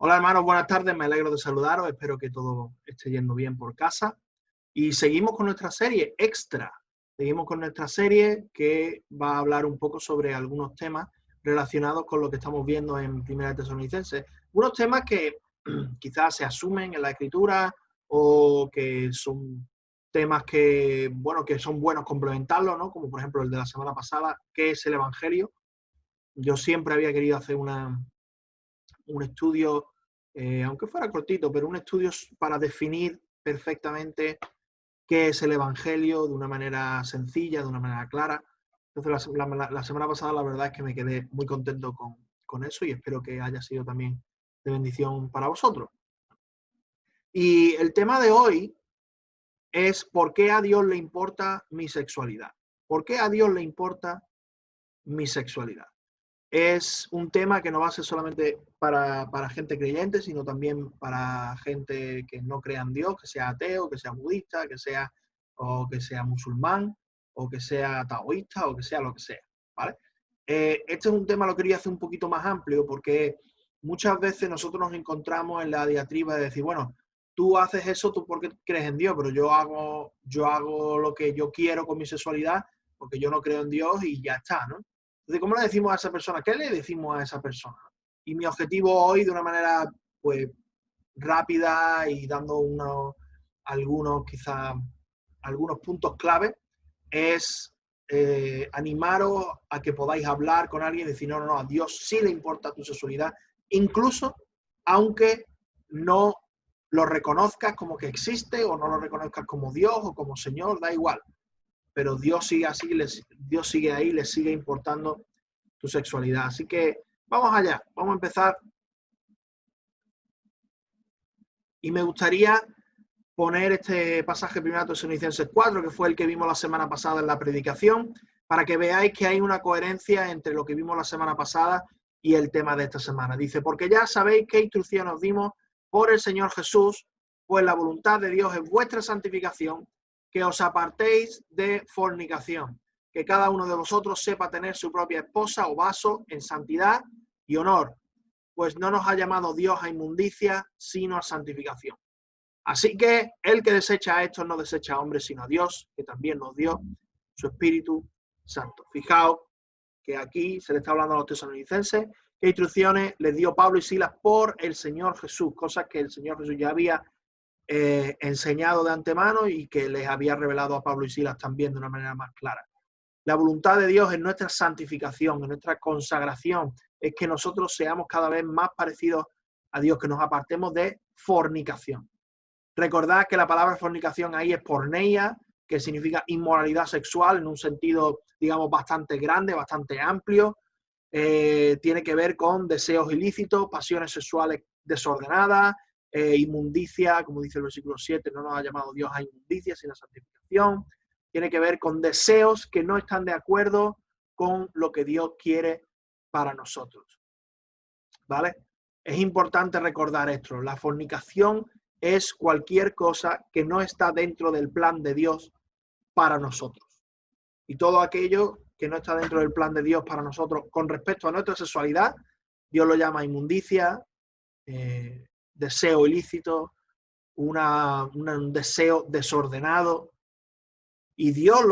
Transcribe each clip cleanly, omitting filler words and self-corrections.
Hola hermanos, buenas tardes, me alegro de saludaros, espero que todo esté yendo bien por casa. Y seguimos con nuestra serie Extra. Seguimos con nuestra serie que va a hablar un poco sobre algunos temas relacionados con lo que estamos viendo en Primera Tesalonicenses. Unos temas que quizás se asumen en la escritura o que son temas que, bueno, que son buenos complementarlos, ¿no? Como por ejemplo el de la semana pasada, ¿qué es el Evangelio? Yo siempre había querido hacer un estudio, aunque fuera cortito, pero un estudio para definir perfectamente qué es el Evangelio de una manera sencilla, de una manera clara. Entonces, la semana pasada la verdad es que me quedé muy contento con eso y espero que haya sido también de bendición para vosotros. Y el tema de hoy es ¿por qué a Dios le importa mi sexualidad? ¿Por qué a Dios le importa mi sexualidad? Es un tema que no va a ser solamente para gente creyente, sino también para gente que no crea en Dios, que sea ateo, que sea budista, o que sea musulmán, o que sea taoísta, o que sea lo que sea, ¿vale? Este es un tema, lo quería hacer un poquito más amplio, porque muchas veces nosotros nos encontramos en la diatriba de decir, bueno, tú haces eso, tú porque crees en Dios, pero yo hago lo que yo quiero con mi sexualidad, porque yo no creo en Dios y ya está, ¿no? Entonces, ¿cómo le decimos a esa persona? ¿Qué le decimos a esa persona? Y mi objetivo hoy, de una manera pues rápida y dando quizá algunos puntos clave, es animaros a que podáis hablar con alguien y decir, no, no, no, a Dios sí le importa tu sexualidad, incluso aunque no lo reconozcas como que existe o no lo reconozcas como Dios o como Señor, da igual. Pero Dios sigue así, Dios sigue ahí, le sigue importando tu sexualidad. Así que vamos allá, vamos a empezar. Y me gustaría poner este pasaje primero de Tesalonicenses 4, que fue el que vimos la semana pasada en la predicación, para que veáis que hay una coherencia entre lo que vimos la semana pasada y el tema de esta semana. Dice, porque ya sabéis qué instrucción os dimos por el Señor Jesús, pues la voluntad de Dios es vuestra santificación, que os apartéis de fornicación, que cada uno de vosotros sepa tener su propia esposa o vaso en santidad y honor, pues no nos ha llamado Dios a inmundicia, sino a santificación. Así que el que desecha a estos no desecha a hombres, sino a Dios, que también nos dio su Espíritu Santo. Fijaos que aquí se le está hablando a los tesalonicenses qué instrucciones les dio Pablo y Silas por el Señor Jesús, cosas que el Señor Jesús ya había enseñado de antemano y que les había revelado a Pablo y Silas también de una manera más clara. La voluntad de Dios en nuestra santificación, en nuestra consagración, es que nosotros seamos cada vez más parecidos a Dios, que nos apartemos de fornicación. Recordad que la palabra fornicación ahí es porneia, que significa inmoralidad sexual en un sentido, digamos, bastante grande, bastante amplio. Tiene que ver con deseos ilícitos, pasiones sexuales desordenadas, inmundicia, como dice el versículo 7, no nos ha llamado Dios a inmundicia, sino a santificación. Tiene que ver con deseos que no están de acuerdo con lo que Dios quiere para nosotros. ¿Vale? Es importante recordar esto. La fornicación es cualquier cosa que no está dentro del plan de Dios para nosotros. Y todo aquello que no está dentro del plan de Dios para nosotros con respecto a nuestra sexualidad, Dios lo llama inmundicia, deseo ilícito, un deseo desordenado. Y Dios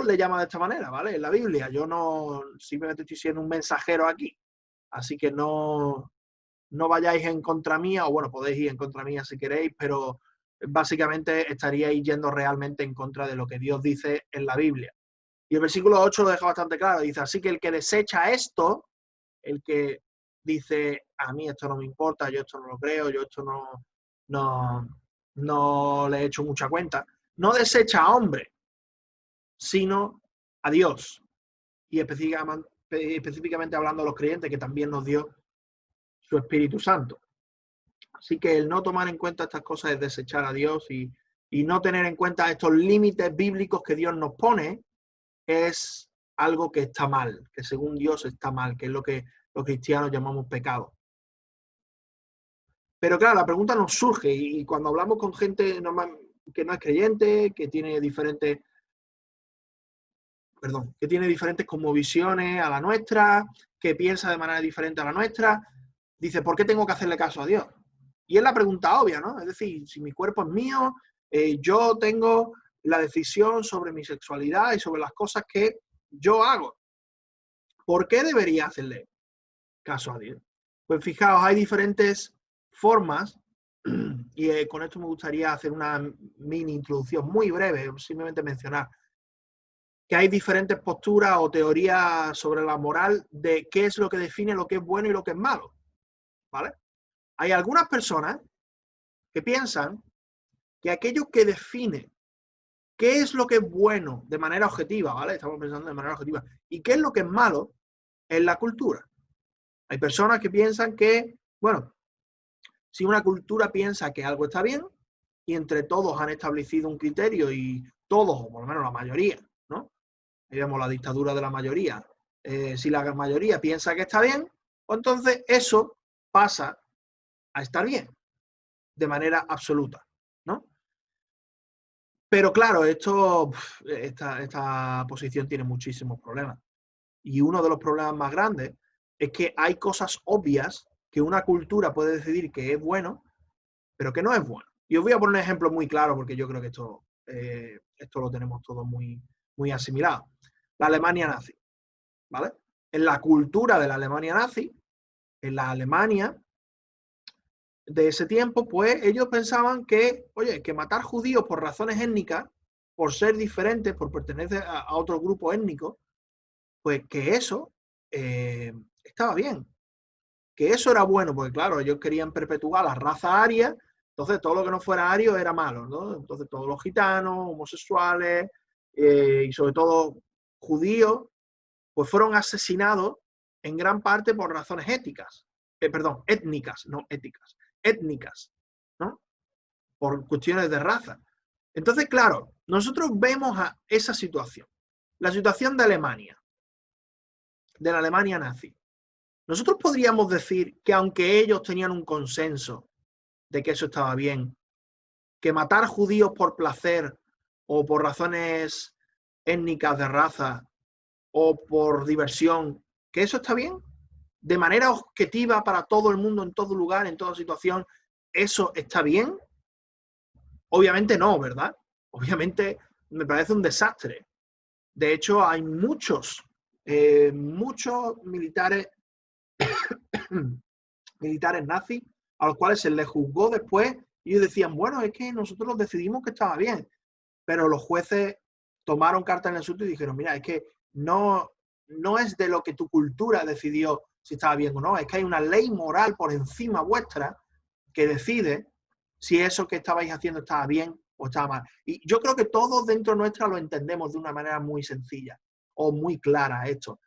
le llama de esta manera, ¿vale? En la Biblia. Yo no simplemente estoy siendo un mensajero aquí. Así que no vayáis en contra mía, o bueno, podéis ir en contra mía si queréis, pero básicamente estaríais yendo realmente en contra de lo que Dios dice en la Biblia. Y el versículo 8 lo deja bastante claro, dice, así que el que desecha esto, el que dice, a mí esto no me importa, yo esto no lo creo, yo esto no, no le he hecho mucha cuenta, no desecha a hombre, sino a Dios. Y específicamente hablando a los creyentes, que también nos dio su Espíritu Santo. Así que el no tomar en cuenta estas cosas es desechar a Dios y no tener en cuenta estos límites bíblicos que Dios nos pone es algo que está mal, que según Dios está mal, que es lo que los cristianos llamamos pecado. Pero claro, la pregunta nos surge y cuando hablamos con gente normal, que no es creyente, que tiene diferentes cosmovisiones a la nuestra, que piensa de manera diferente a la nuestra, dice, ¿por qué tengo que hacerle caso a Dios? Y es la pregunta obvia, ¿no? Es decir, si mi cuerpo es mío, yo tengo la decisión sobre mi sexualidad y sobre las cosas que yo hago. ¿Por qué debería hacerle caso a Dios? Pues fijaos, hay diferentes formas y con esto me gustaría hacer una mini introducción muy breve, simplemente mencionar que hay diferentes posturas o teorías sobre la moral de qué es lo que define lo que es bueno y lo que es malo, ¿vale? Hay algunas personas que piensan que aquello que define qué es lo que es bueno de manera objetiva, ¿vale? Estamos pensando de manera objetiva, y qué es lo que es malo es la cultura. Hay personas que piensan que, bueno, si una cultura piensa que algo está bien y entre todos han establecido un criterio y todos, o por lo menos la mayoría, ¿no? Digamos la dictadura de la mayoría. Si la mayoría piensa que está bien, pues entonces eso pasa a estar bien de manera absoluta, ¿no? Pero claro, esta posición tiene muchísimos problemas. Y uno de los problemas más grandes es que hay cosas obvias que una cultura puede decidir que es bueno, pero que no es bueno. Y os voy a poner un ejemplo muy claro porque yo creo que esto lo tenemos todos muy, muy asimilado. La Alemania nazi, ¿vale? En la cultura de la Alemania nazi, en la Alemania de ese tiempo, pues ellos pensaban que, oye, que matar judíos por razones étnicas, por ser diferentes, por pertenecer a otro grupo étnico, pues que eso estaba bien, que eso era bueno, porque claro, ellos querían perpetuar la raza aria, entonces todo lo que no fuera ario era malo, ¿no? Entonces todos los gitanos, homosexuales y sobre todo judíos, pues fueron asesinados en gran parte por razones éticas, perdón, étnicas, no éticas, étnicas, ¿no? Por cuestiones de raza. Entonces, claro, nosotros vemos a esa situación, la situación de la Alemania nazi. Nosotros podríamos decir que aunque ellos tenían un consenso de que eso estaba bien, que matar judíos por placer o por razones étnicas de raza o por diversión, que eso está bien, de manera objetiva para todo el mundo, en todo lugar, en toda situación, ¿eso está bien? Obviamente no, ¿verdad? Obviamente me parece un desastre. De hecho, hay muchos militares nazis a los cuales se les juzgó después y ellos decían, bueno, es que nosotros decidimos que estaba bien, pero los jueces tomaron carta en el asunto y dijeron, mira, es que no es de lo que tu cultura decidió si estaba bien o no, es que hay una ley moral por encima vuestra que decide si eso que estabais haciendo estaba bien o estaba mal. Y yo creo que todos dentro nuestra lo entendemos de una manera muy sencilla o muy clara esto,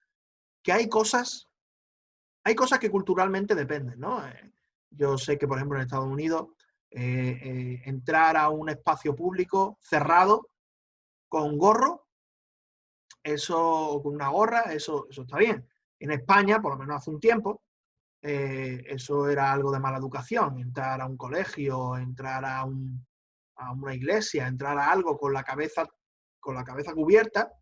que hay cosas que culturalmente dependen, ¿no? Yo sé que, por ejemplo, en Estados Unidos, entrar a un espacio público cerrado con gorro, eso, con una gorra, eso está bien. En España, por lo menos hace un tiempo, eso era algo de mala educación, entrar a un colegio, entrar a una iglesia, entrar a algo con la cabeza cubierta,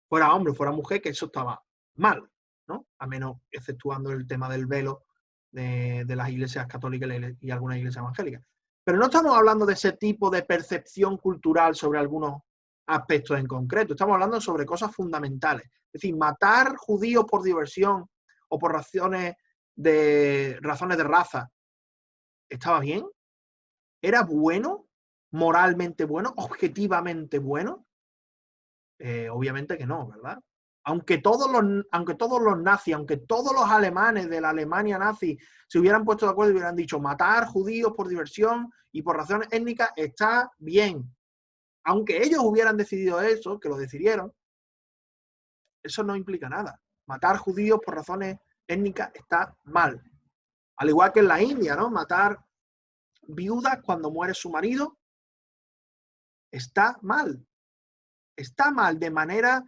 fuera hombre, fuera mujer, que eso estaba mal, ¿no? A menos exceptuando el tema del velo de las iglesias católicas y algunas iglesias evangélicas. Pero no estamos hablando de ese tipo de percepción cultural sobre algunos aspectos en concreto. Estamos hablando sobre cosas fundamentales. Es decir, matar judíos por diversión o por razones de raza, ¿estaba bien? ¿Era bueno? ¿Moralmente bueno? ¿Objetivamente bueno? Obviamente que no, ¿verdad? Aunque todos los nazis, aunque todos los alemanes de la Alemania nazi se hubieran puesto de acuerdo y hubieran dicho matar judíos por diversión y por razones étnicas, está bien. Aunque ellos hubieran decidido eso, que lo decidieron, eso no implica nada. Matar judíos por razones étnicas está mal. Al igual que en la India, ¿no? Matar viudas cuando muere su marido está mal. Está mal de manera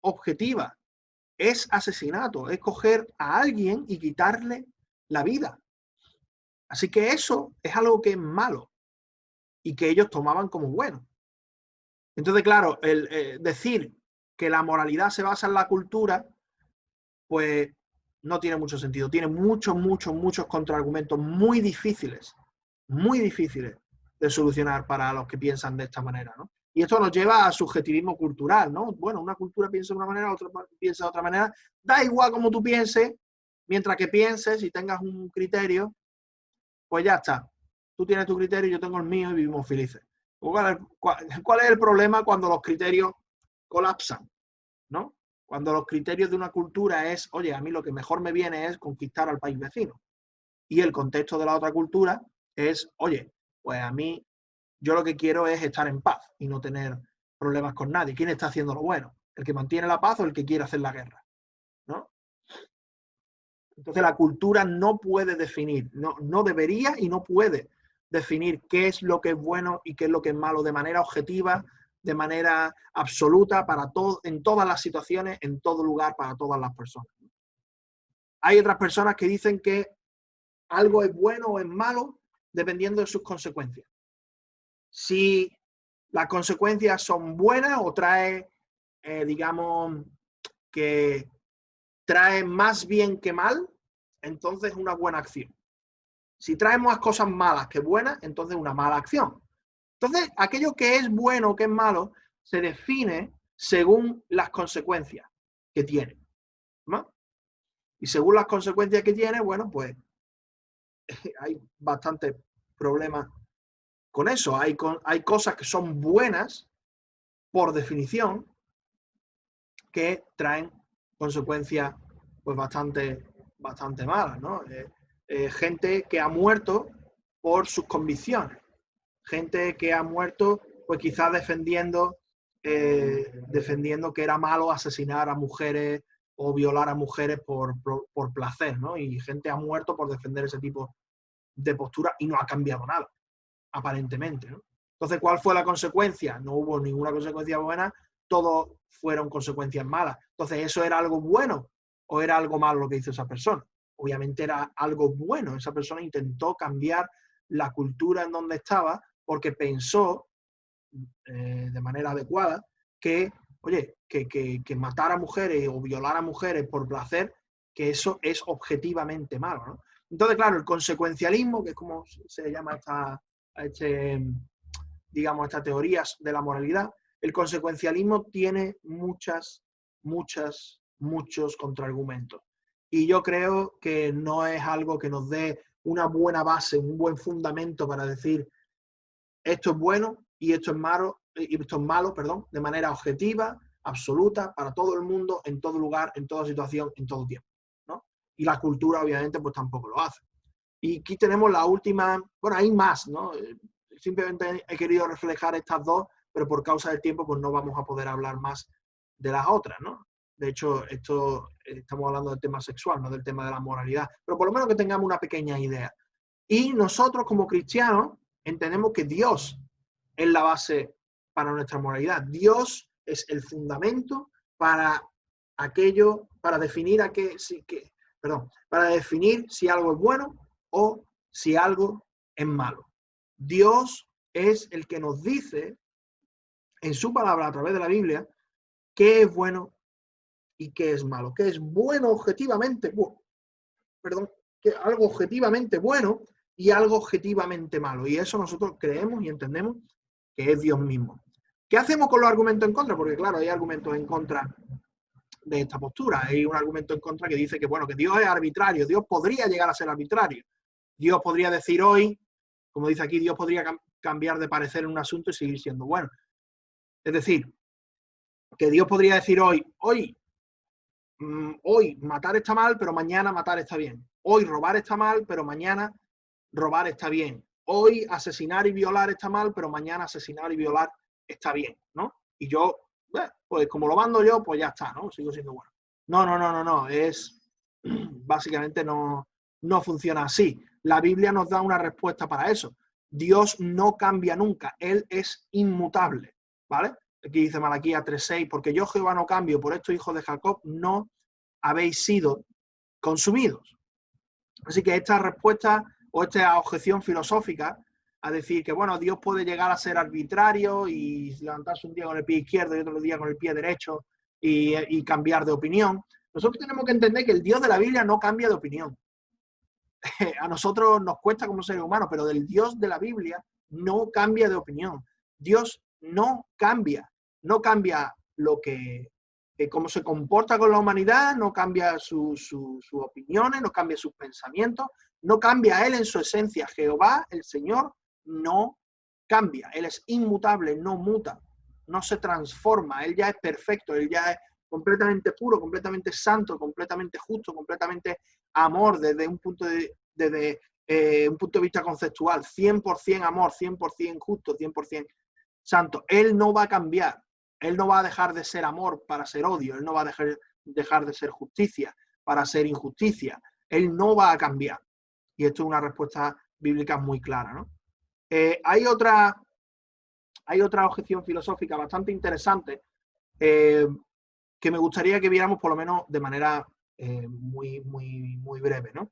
objetiva. Es asesinato, es coger a alguien y quitarle la vida. Así que eso es algo que es malo y que ellos tomaban como bueno. Entonces, claro, el decir que la moralidad se basa en la cultura, pues no tiene mucho sentido. Tiene muchos contraargumentos muy difíciles de solucionar para los que piensan de esta manera, ¿no? Y esto nos lleva a subjetivismo cultural, ¿no? Bueno, una cultura piensa de una manera, otra piensa de otra manera. Da igual como tú pienses, mientras que pienses y tengas un criterio, pues ya está. Tú tienes tu criterio, yo tengo el mío y vivimos felices. ¿Cuál es el problema cuando los criterios colapsan, ¿no? Cuando los criterios de una cultura es, oye, a mí lo que mejor me viene es conquistar al país vecino. Y el contexto de la otra cultura es, oye, pues a mí, yo lo que quiero es estar en paz y no tener problemas con nadie. ¿Quién está haciendo lo bueno? ¿El que mantiene la paz o el que quiere hacer la guerra? ¿No? Entonces la cultura no puede definir, no debería y no puede definir qué es lo que es bueno y qué es lo que es malo de manera objetiva, de manera absoluta, para todo, en todas las situaciones, en todo lugar, para todas las personas. Hay otras personas que dicen que algo es bueno o es malo dependiendo de sus consecuencias. Si las consecuencias son buenas o trae, digamos, que trae más bien que mal, entonces es una buena acción. Si trae más cosas malas que buenas, entonces es una mala acción. Entonces, aquello que es bueno o que es malo se define según las consecuencias que tiene, ¿no? Y según las consecuencias que tiene, bueno, pues hay bastantes problemas con eso. Hay cosas que son buenas por definición que traen consecuencias pues bastante malas, ¿no? Gente que ha muerto por sus convicciones, gente que ha muerto pues quizás defendiendo que era malo asesinar a mujeres o violar a mujeres por placer, ¿no? Y gente ha muerto por defender ese tipo de postura y no ha cambiado nada, aparentemente, ¿no? Entonces, ¿cuál fue la consecuencia? No hubo ninguna consecuencia buena, todo fueron consecuencias malas. Entonces, ¿eso era algo bueno o era algo malo lo que hizo esa persona? Obviamente era algo bueno. Esa persona intentó cambiar la cultura en donde estaba porque pensó de manera adecuada que, oye, que matar a mujeres o violar a mujeres por placer, que eso es objetivamente malo, ¿no? Entonces, claro, el consecuencialismo, que es como se llama digamos, estas teorías de la moralidad, el consecuencialismo tiene muchos contraargumentos. Y yo creo que no es algo que nos dé una buena base, un buen fundamento para decir esto es bueno y esto es malo, perdón, de manera objetiva, absoluta, para todo el mundo, en todo lugar, en toda situación, en todo tiempo, ¿no? Y la cultura, obviamente, pues tampoco lo hace. Y aquí tenemos la última, bueno, hay más, ¿no? Simplemente he querido reflejar estas dos, pero por causa del tiempo, pues no vamos a poder hablar más de las otras, ¿no? De hecho, estamos hablando del tema sexual, no del tema de la moralidad, pero por lo menos que tengamos una pequeña idea. Y nosotros como cristianos entendemos que Dios es la base para nuestra moralidad. Dios es el fundamento para aquello, para definir para definir si algo es bueno o si algo es malo. Dios es el que nos dice en su palabra a través de la Biblia qué es bueno y qué es malo, qué es bueno objetivamente, que algo objetivamente bueno y algo objetivamente malo. Y eso nosotros creemos y entendemos que es Dios mismo. ¿Qué hacemos con los argumentos en contra? Porque claro, hay argumentos en contra de esta postura. Hay un argumento en contra que dice que, bueno, que Dios es arbitrario. Dios podría llegar a ser arbitrario. Dios podría decir hoy, como dice aquí, Dios podría cambiar de parecer en un asunto y seguir siendo bueno. Es decir, que Dios podría decir hoy matar está mal, pero mañana matar está bien. Hoy robar está mal, pero mañana robar está bien. Hoy asesinar y violar está mal, pero mañana asesinar y violar está bien, ¿no? Y yo, pues como lo mando yo, pues ya está, ¿no? Sigo siendo bueno. No. Básicamente no funciona así. La Biblia nos da una respuesta para eso. Dios no cambia nunca. Él es inmutable, ¿vale? Aquí dice Malaquías 3:6, porque yo Jehová no cambio, por esto, hijos de Jacob, no habéis sido consumidos. Así que esta respuesta o esta objeción filosófica a decir que, bueno, Dios puede llegar a ser arbitrario y levantarse un día con el pie izquierdo y otro día con el pie derecho y cambiar de opinión, Nosotros tenemos que entender que el Dios de la Biblia no cambia de opinión. A nosotros nos cuesta como seres humanos, pero del Dios de la Biblia no cambia de opinión. Dios no cambia lo que, cómo se comporta con la humanidad, no cambia sus opiniones, no cambia sus pensamientos, no cambia Él en su esencia. Jehová, el Señor, no cambia. Él es inmutable, no muta, no se transforma. Él ya es perfecto, Él ya es completamente puro, completamente santo, completamente justo, completamente amor desde un punto un punto de vista conceptual, 100% amor, 100% justo, 100% santo. Él no va a cambiar, Él no va a dejar de ser amor para ser odio, Él no va a dejar de ser justicia para ser injusticia, Él no va a cambiar. Y esto es una respuesta bíblica muy clara, ¿no? Hay otra objeción filosófica bastante interesante que me gustaría que viéramos por lo menos de manera muy breve, ¿no?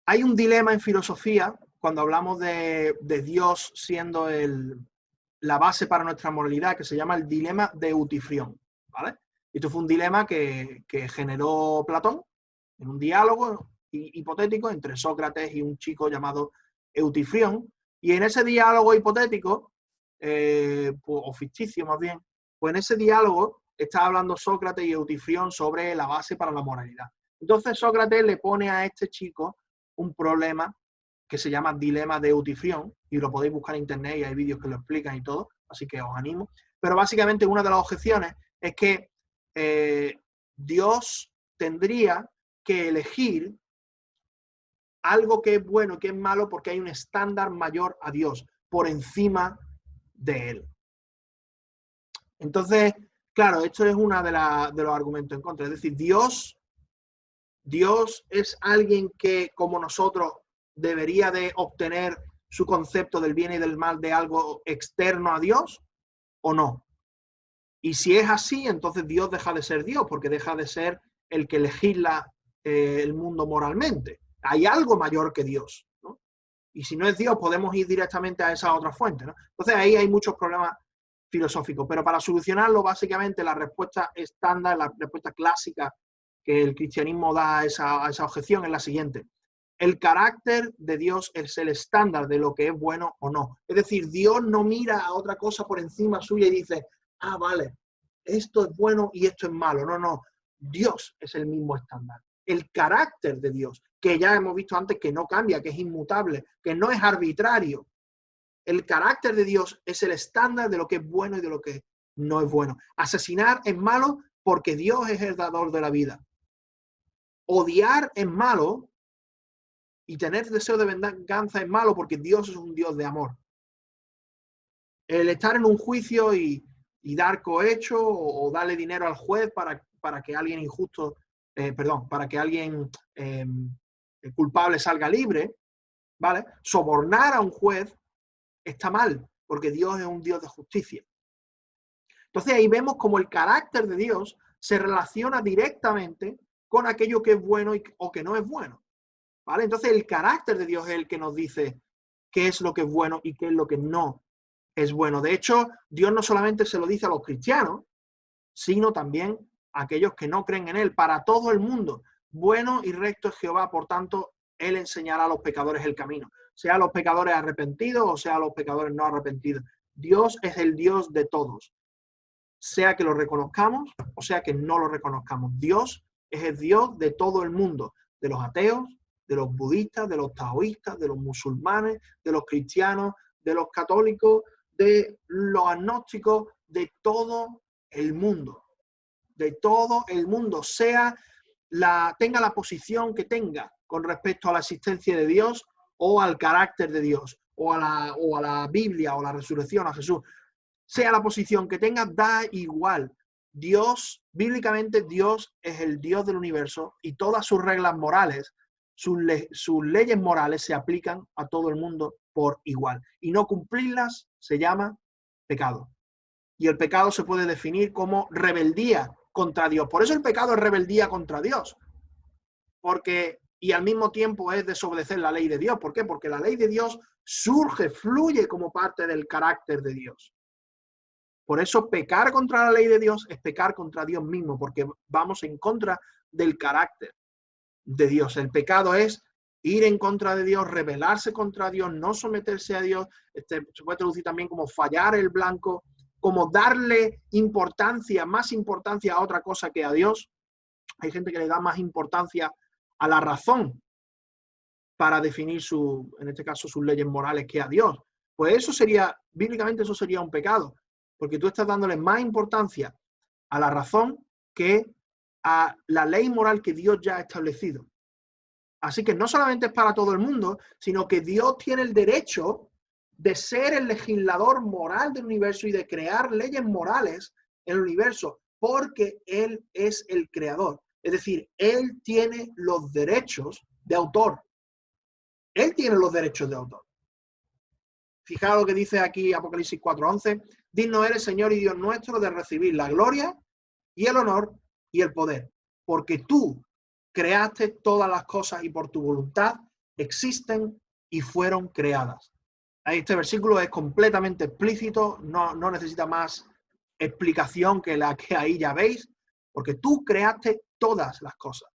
Hay un dilema en filosofía cuando hablamos de Dios siendo la base para nuestra moralidad, que se llama el dilema de Eutifrión, ¿vale? Esto fue un dilema que generó Platón en un diálogo hipotético entre Sócrates y un chico llamado Eutifrión, y en ese diálogo hipotético, o ficticio más bien, pues en ese diálogo está hablando Sócrates y Eutifrión sobre la base para la moralidad. Entonces Sócrates le pone a este chico un problema que se llama dilema de Eutifrión, y lo podéis buscar en internet y hay vídeos que lo explican y todo, así que os animo. Pero básicamente una de las objeciones es que Dios tendría que elegir algo que es bueno y que es malo porque hay un estándar mayor a Dios por encima de él. Entonces, claro, esto es uno de los argumentos en contra. Es decir, Dios es alguien que, como nosotros, debería de obtener su concepto del bien y del mal de algo externo a Dios, ¿o no? Y si es así, entonces Dios deja de ser Dios, porque deja de ser el que legisla el mundo moralmente. Hay algo mayor que Dios, ¿no? Y si no es Dios, podemos ir directamente a esa otra fuente, ¿no? Entonces ahí hay muchos problemas filosóficos, pero para solucionarlo, básicamente la respuesta estándar, la respuesta clásica que el cristianismo da a esa objeción es la siguiente: el carácter de Dios es el estándar de lo que es bueno o no. Es decir, Dios no mira a otra cosa por encima suya y dice, ah, vale, esto es bueno y esto es malo. No, no, Dios es el mismo estándar. El carácter de Dios, que ya hemos visto antes que no cambia, que es inmutable, que no es arbitrario. El carácter de Dios es el estándar de lo que es bueno y de lo que no es bueno. Asesinar es malo porque Dios es el dador de la vida. Odiar es malo y tener deseo de venganza es malo porque Dios es un Dios de amor. El estar en un juicio y dar cohecho o darle dinero al juez para que alguien injusto, para que alguien culpable salga libre, ¿vale? Sobornar a un juez está mal porque Dios es un Dios de justicia. Entonces ahí vemos cómo el carácter de Dios se relaciona directamente con aquello que es bueno o que no es bueno, ¿vale? Entonces el carácter de Dios es el que nos dice qué es lo que es bueno y qué es lo que no es bueno. De hecho, Dios no solamente se lo dice a los cristianos, sino también a aquellos que no creen en Él, para todo el mundo. Bueno y recto es Jehová, por tanto, Él enseñará a los pecadores el camino, sea a los pecadores arrepentidos o sea a los pecadores no arrepentidos. Dios es el Dios de todos, sea que lo reconozcamos o sea que no lo reconozcamos. Dios es el Dios de todo el mundo, de los ateos, de los budistas, de los taoístas, de los musulmanes, de los cristianos, de los católicos, de los agnósticos, de todo el mundo. De todo el mundo, tenga la posición que tenga con respecto a la existencia de Dios o al carácter de Dios, o a la Biblia, o la resurrección, a Jesús. Sea la posición que tenga, da igual. Dios, bíblicamente, Dios es el Dios del universo y todas sus reglas morales, sus leyes morales se aplican a todo el mundo por igual. Y no cumplirlas se llama pecado. Y el pecado se puede definir como rebeldía contra Dios. Por eso el pecado es rebeldía contra Dios. Y al mismo tiempo es desobedecer la ley de Dios. ¿Por qué? Porque la ley de Dios fluye como parte del carácter de Dios. Por eso pecar contra la ley de Dios es pecar contra Dios mismo, porque vamos en contra del carácter de Dios. El pecado es ir en contra de Dios, rebelarse contra Dios, no someterse a Dios. Se puede traducir también como fallar el blanco, como darle importancia, más importancia a otra cosa que a Dios. Hay gente que le da más importancia a la razón para definir en este caso, sus leyes morales que a Dios. Pues eso sería, bíblicamente eso sería un pecado, porque tú estás dándole más importancia a la razón que a la ley moral que Dios ya ha establecido. Así que no solamente es para todo el mundo, sino que Dios tiene el derecho de ser el legislador moral del universo y de crear leyes morales en el universo, porque Él es el creador. Es decir, Él tiene los derechos de autor. Él tiene los derechos de autor. Fijaos lo que dice aquí Apocalipsis 4:11. Digno eres, Señor y Dios nuestro, de recibir la gloria y el honor y el poder, porque tú creaste todas las cosas y por tu voluntad existen y fueron creadas. Este versículo es completamente explícito, no necesita más explicación que la que ahí ya veis, porque tú creaste todas las cosas.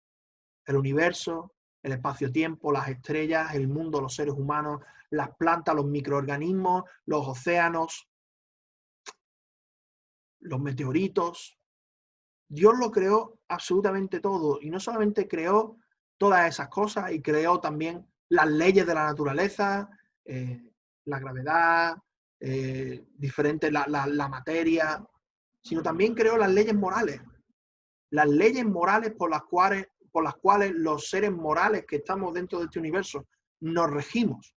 El universo, el espacio-tiempo, las estrellas, el mundo, los seres humanos, las plantas, los microorganismos, los océanos, los meteoritos. Dios lo creó absolutamente todo, y no solamente creó todas esas cosas, y creó también las leyes de la naturaleza, la gravedad, diferente la materia, sino también creó las leyes morales por las cuales los seres morales que estamos dentro de este universo nos regimos.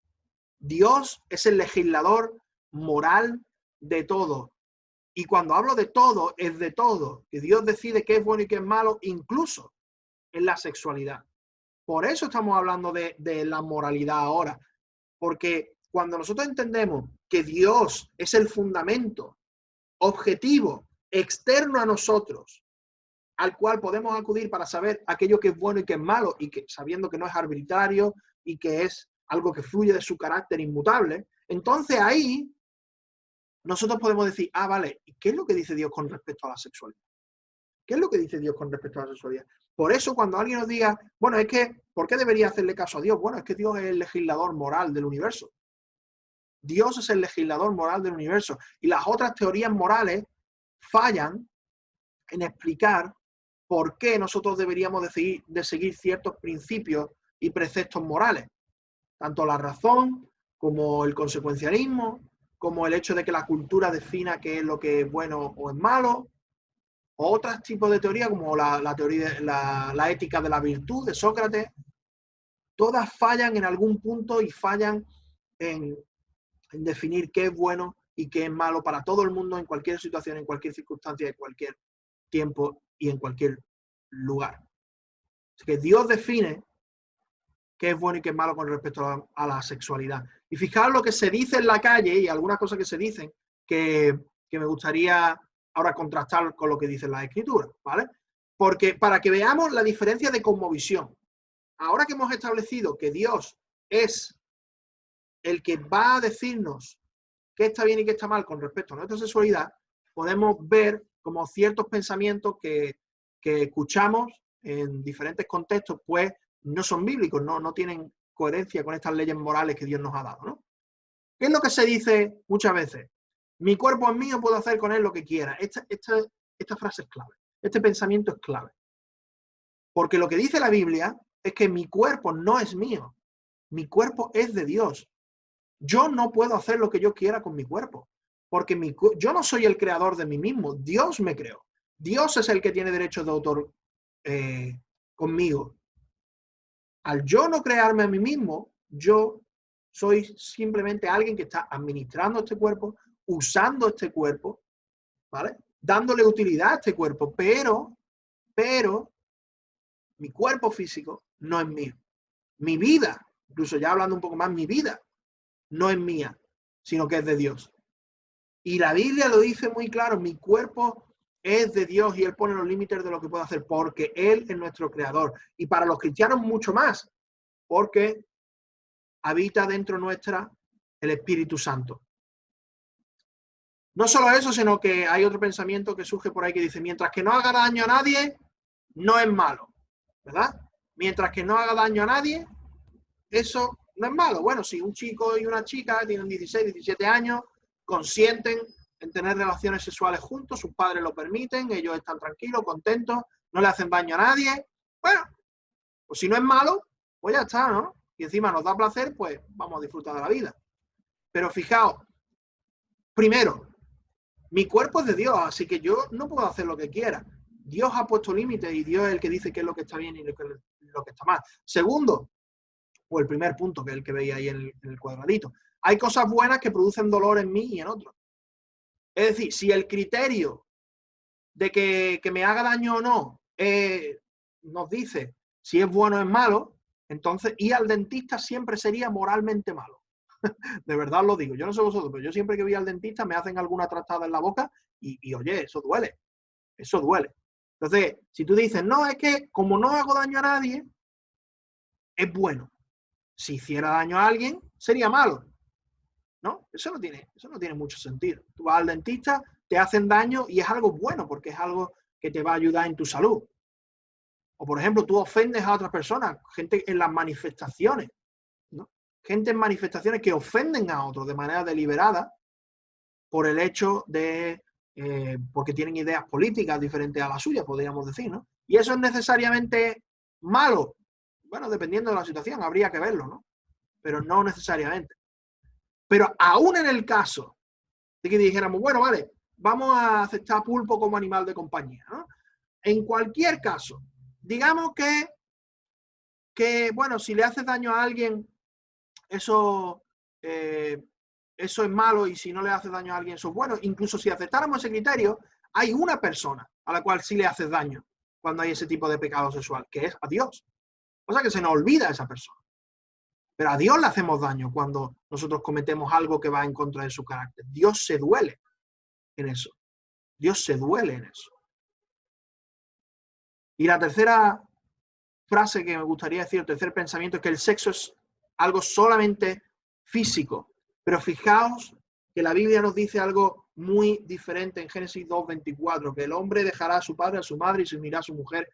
Dios es el legislador moral de todo. Y cuando hablo de todo, es de todo. Que Dios decide qué es bueno y qué es malo, incluso en la sexualidad. Por eso estamos hablando de la moralidad ahora. Porque cuando nosotros entendemos que Dios es el fundamento objetivo, externo a nosotros, al cual podemos acudir para saber aquello que es bueno y que es malo, y que sabiendo que no es arbitrario y que es algo que fluye de su carácter inmutable, entonces ahí nosotros podemos decir, vale, ¿y qué es lo que dice Dios con respecto a la sexualidad? ¿Qué es lo que dice Dios con respecto a la sexualidad? Por eso cuando alguien nos diga, bueno, es que, ¿por qué debería hacerle caso a Dios? Bueno, es que Dios es el legislador moral del universo. Dios es el legislador moral del universo. Y las otras teorías morales fallan en explicar por qué nosotros deberíamos de seguir ciertos principios y preceptos morales. Tanto la razón como el consecuencialismo, como el hecho de que la cultura defina qué es lo que es bueno o es malo, o otros tipos de teoría como la teoría de la ética de la virtud de Sócrates, todas fallan en algún punto y fallan en definir qué es bueno y qué es malo para todo el mundo en cualquier situación, en cualquier circunstancia, en cualquier tiempo y en cualquier lugar. Así que Dios define qué es bueno y qué es malo con respecto a la sexualidad. Y fijaros lo que se dice en la calle y algunas cosas que se dicen que me gustaría ahora contrastar con lo que dicen las escrituras, ¿vale? Porque para que veamos la diferencia de cosmovisión. Ahora que hemos establecido que Dios es el que va a decirnos qué está bien y qué está mal con respecto a nuestra sexualidad, podemos ver como ciertos pensamientos que escuchamos en diferentes contextos, pues no son bíblicos, no tienen coherencia con estas leyes morales que Dios nos ha dado, ¿no? ¿Qué es lo que se dice muchas veces? Mi cuerpo es mío, puedo hacer con él lo que quiera. Esta frase es clave. Este pensamiento es clave. Porque lo que dice la Biblia es que mi cuerpo no es mío. Mi cuerpo es de Dios. Yo no puedo hacer lo que yo quiera con mi cuerpo. Porque yo no soy el creador de mí mismo. Dios me creó. Dios es el que tiene derechos de autor conmigo. Al yo no crearme a mí mismo, yo soy simplemente alguien que está administrando este cuerpo, usando este cuerpo, ¿vale? Dándole utilidad a este cuerpo, pero mi cuerpo físico no es mío. Mi vida, incluso ya hablando un poco más, mi vida no es mía, sino que es de Dios. Y la Biblia lo dice muy claro, mi cuerpo es de Dios y Él pone los límites de lo que puedo hacer porque Él es nuestro creador. Y para los cristianos mucho más, porque habita dentro nuestra el Espíritu Santo. No solo eso, sino que hay otro pensamiento que surge por ahí que dice, mientras que no haga daño a nadie, no es malo, ¿verdad? Mientras que no haga daño a nadie, eso no es malo. Bueno, si un chico y una chica tienen 16, 17 años, consienten en tener relaciones sexuales juntos, sus padres lo permiten, ellos están tranquilos, contentos, no le hacen daño a nadie, bueno, pues si no es malo, pues ya está, ¿no? Y encima nos da placer, pues vamos a disfrutar de la vida. Pero fijaos, primero, mi cuerpo es de Dios, así que yo no puedo hacer lo que quiera. Dios ha puesto límites y Dios es el que dice qué es lo que está bien y lo que está mal. Segundo, o el primer punto, que es el que veis ahí en el cuadradito, hay cosas buenas que producen dolor en mí y en otros. Es decir, si el criterio de que me haga daño o no nos dice si es bueno o es malo, entonces ir al dentista siempre sería moralmente malo. De verdad lo digo. Yo no sé vosotros, pero yo siempre que voy al dentista me hacen alguna trastada en la boca y oye, eso duele. Eso duele. Entonces, si tú dices, no, es que como no hago daño a nadie, es bueno. Si hiciera daño a alguien, sería malo. ¿No? Eso no tiene mucho sentido. Tú vas al dentista, te hacen daño y es algo bueno porque es algo que te va a ayudar en tu salud. O, por ejemplo, tú ofendes a otras personas, gente en las manifestaciones, ¿no? Gente en manifestaciones que ofenden a otros de manera deliberada por el hecho de, porque tienen ideas políticas diferentes a las suyas, podríamos decir, ¿no? Y eso es necesariamente malo. Bueno, dependiendo de la situación, habría que verlo, ¿no? Pero no necesariamente. Pero aún en el caso de que dijéramos, bueno, vale, vamos a aceptar pulpo como animal de compañía, ¿no? En cualquier caso, digamos que bueno, si le haces daño a alguien, eso, eso es malo, y si no le haces daño a alguien, eso es bueno. Incluso si aceptáramos ese criterio, hay una persona a la cual sí le haces daño cuando hay ese tipo de pecado sexual, que es a Dios. O sea que se nos olvida a esa persona. Pero a Dios le hacemos daño cuando nosotros cometemos algo que va en contra de su carácter. Dios se duele en eso. Dios se duele en eso. Y la tercera frase que me gustaría decir, el tercer pensamiento, es que el sexo es algo solamente físico. Pero fijaos que la Biblia nos dice algo muy diferente en Génesis 2:24, que el hombre dejará a su padre, a su madre y se unirá a su mujer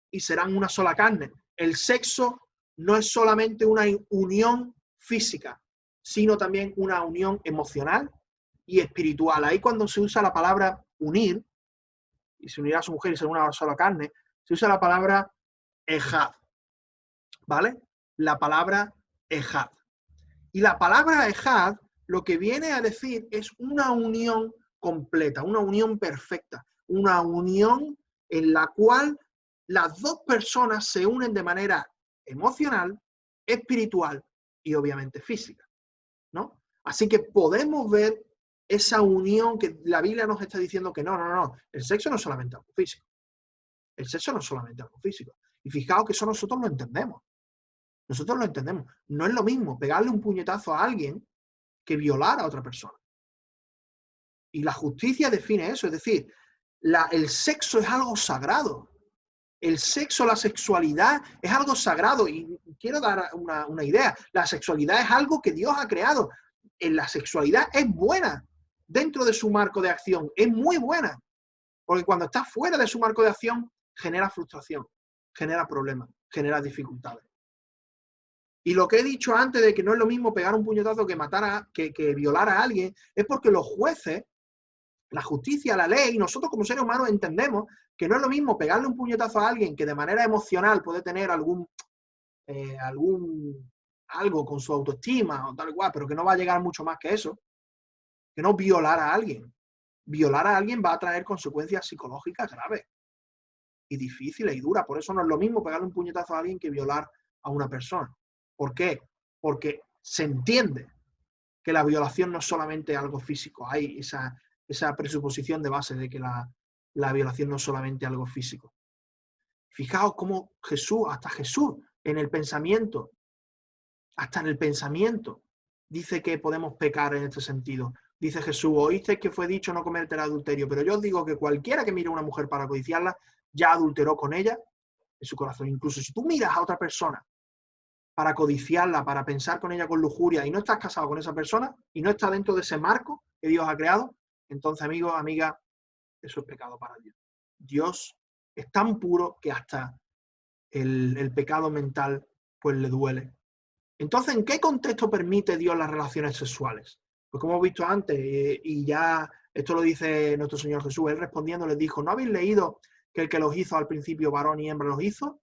y serán una sola carne. El sexo no es solamente una unión física, sino también una unión emocional y espiritual. Ahí cuando se usa la palabra unir, y se unirá a su mujer y será una sola carne, se usa la palabra ejad, ¿vale? La palabra ejad. Y la palabra ejad lo que viene a decir es una unión completa, una unión perfecta, una unión en la cual las dos personas se unen de manera emocional, espiritual y obviamente física, ¿no? Así que podemos ver esa unión que la Biblia nos está diciendo que no, el sexo no es solamente algo físico. El sexo no es solamente algo físico. Y fijaos que eso nosotros lo entendemos. Nosotros lo entendemos. No es lo mismo pegarle un puñetazo a alguien que violar a otra persona. Y la justicia define eso, es decir, el sexo es algo sagrado. El sexo, la sexualidad es algo sagrado. Y quiero dar una idea. La sexualidad es algo que Dios ha creado. La sexualidad es buena dentro de su marco de acción. Es muy buena. Porque cuando está fuera de su marco de acción, genera frustración, genera problemas, genera dificultades. Y lo que he dicho antes de que no es lo mismo pegar un puñetazo que matar que violar a alguien, es porque los jueces, la justicia, la ley, nosotros como seres humanos entendemos que no es lo mismo pegarle un puñetazo a alguien que de manera emocional puede tener algo con su autoestima o tal cual, pero que no va a llegar mucho más que eso, que no violar a alguien. Violar a alguien va a traer consecuencias psicológicas graves y difíciles y duras. Por eso no es lo mismo pegarle un puñetazo a alguien que violar a una persona. ¿Por qué? Porque se entiende que la violación no es solamente algo físico. Hay esa presuposición de base de que la violación no es solamente algo físico. Fijaos cómo hasta Jesús, hasta en el pensamiento, dice que podemos pecar en este sentido. Dice Jesús, oísteis que fue dicho no cometer adulterio, pero yo os digo que cualquiera que mire a una mujer para codiciarla, ya adulteró con ella en su corazón. Incluso si tú miras a otra persona para codiciarla, para pensar con ella con lujuria, y no estás casado con esa persona, y no estás dentro de ese marco, que Dios ha creado, entonces, amigos, amigas, eso es pecado para Dios. Dios es tan puro que hasta el pecado mental pues le duele. Entonces, ¿en qué contexto permite Dios las relaciones sexuales? Pues como hemos visto antes, y ya esto lo dice nuestro Señor Jesús, él respondiendo les dijo, ¿no habéis leído que el que los hizo al principio varón y hembra los hizo?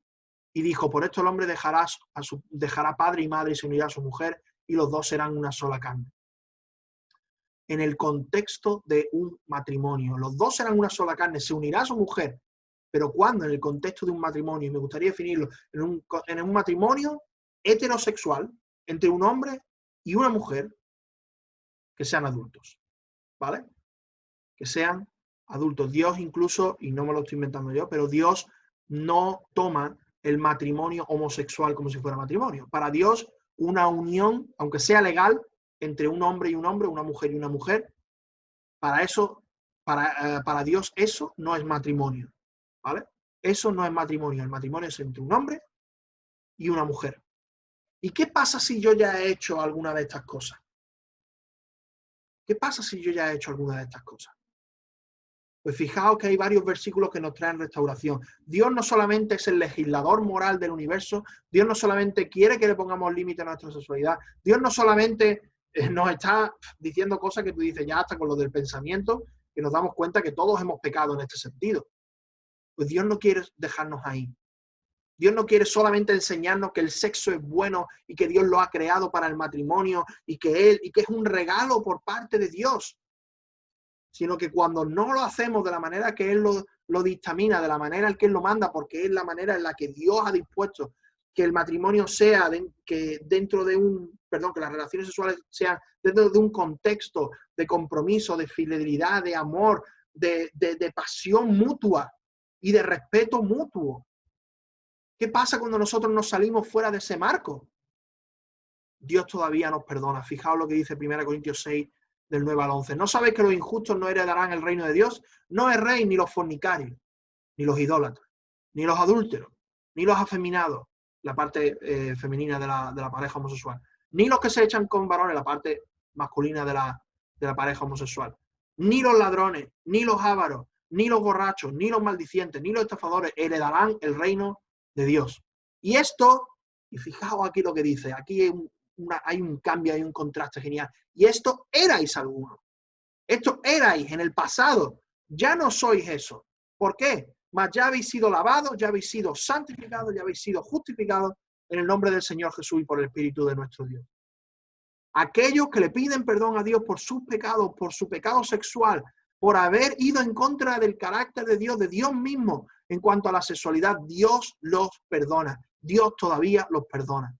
Y dijo, por esto el hombre dejará padre y madre y se unirá a su mujer y los dos serán una sola carne. En el contexto de un matrimonio, los dos serán una sola carne, se unirá a su mujer, pero ¿cuándo? En el contexto de un matrimonio, y me gustaría definirlo, en un matrimonio heterosexual entre un hombre y una mujer que sean adultos, ¿vale? Que sean adultos. Dios incluso, y no me lo estoy inventando yo, pero Dios no toma el matrimonio homosexual como si fuera matrimonio. Para Dios, una unión, aunque sea legal, entre un hombre y un hombre, una mujer y una mujer, para eso, para Dios eso no es matrimonio, ¿vale? Eso no es matrimonio. El matrimonio es entre un hombre y una mujer. ¿Y qué pasa si yo ya he hecho alguna de estas cosas? ¿Qué pasa si yo ya he hecho alguna de estas cosas? Pues fijaos que hay varios versículos que nos traen restauración. Dios no solamente es el legislador moral del universo, Dios no solamente quiere que le pongamos límite a nuestra sexualidad, Dios no solamente nos está diciendo cosas que tú dices ya hasta con lo del pensamiento, que nos damos cuenta que todos hemos pecado en este sentido. Pues Dios no quiere dejarnos ahí. Dios no quiere solamente enseñarnos que el sexo es bueno y que Dios lo ha creado para el matrimonio y que es un regalo por parte de Dios, sino que cuando no lo hacemos de la manera que Él lo dictamina, de la manera en que Él lo manda, porque es la manera en la que Dios ha dispuesto que el matrimonio sea, que las relaciones sexuales sean dentro de un contexto de compromiso, de fidelidad, de amor, de pasión mutua y de respeto mutuo. ¿Qué pasa cuando nosotros nos salimos fuera de ese marco? Dios todavía nos perdona. Fijaos lo que dice 1 Corintios 6, del 9 al 11. ¿No sabéis que los injustos no heredarán el reino de Dios? No erréis ni los fornicarios, ni los idólatras, ni los adúlteros, ni los afeminados, la parte femenina de la pareja homosexual, ni los que se echan con varones, la parte masculina de la pareja homosexual, ni los ladrones, ni los ávaros, ni los borrachos, ni los maldicientes, ni los estafadores heredarán el reino de Dios. Y esto, y fijaos aquí lo que dice, aquí hay un cambio, hay un contraste genial. Y esto erais algunos. Esto erais en el pasado. Ya no sois eso. ¿Por qué? Mas ya habéis sido lavados, ya habéis sido santificados, ya habéis sido justificados en el nombre del Señor Jesús y por el Espíritu de nuestro Dios. Aquellos que le piden perdón a Dios por sus pecados, por su pecado sexual, por haber ido en contra del carácter de Dios mismo, en cuanto a la sexualidad, Dios los perdona. Dios todavía los perdona.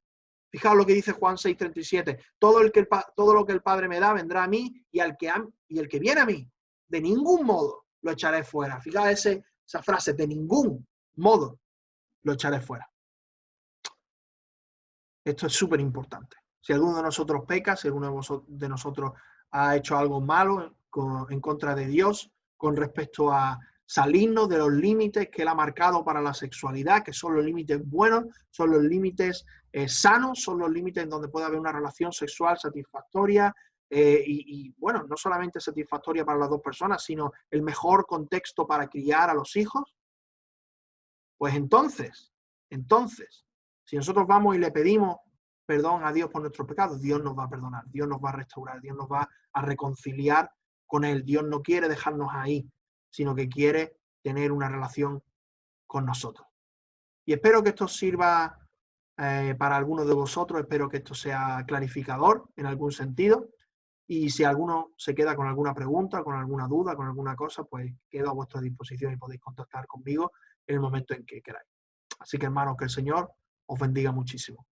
Fijaos lo que dice Juan 6:37. Todo lo que el Padre me da vendrá a mí y el que viene a mí, de ningún modo lo echaré fuera. Fijaos esa frase, de ningún modo lo echaré fuera. Esto es súper importante. Si alguno de nosotros peca, si alguno de nosotros ha hecho algo malo en contra de Dios con respecto a salirnos de los límites que Él ha marcado para la sexualidad, que son los límites buenos, son los límites sanos, son los límites en donde puede haber una relación sexual satisfactoria y bueno, no solamente satisfactoria para las dos personas, sino el mejor contexto para criar a los hijos. Pues entonces, si nosotros vamos y le pedimos perdón a Dios por nuestros pecados, Dios nos va a perdonar, Dios nos va a restaurar, Dios nos va a reconciliar con Él. Dios no quiere dejarnos ahí, sino que quiere tener una relación con nosotros. Y espero que esto sirva para algunos de vosotros, espero que esto sea clarificador en algún sentido. Y si alguno se queda con alguna pregunta, con alguna duda, con alguna cosa, pues quedo a vuestra disposición y podéis contactar conmigo en el momento en que queráis. Así que, hermanos, que el Señor os bendiga muchísimo.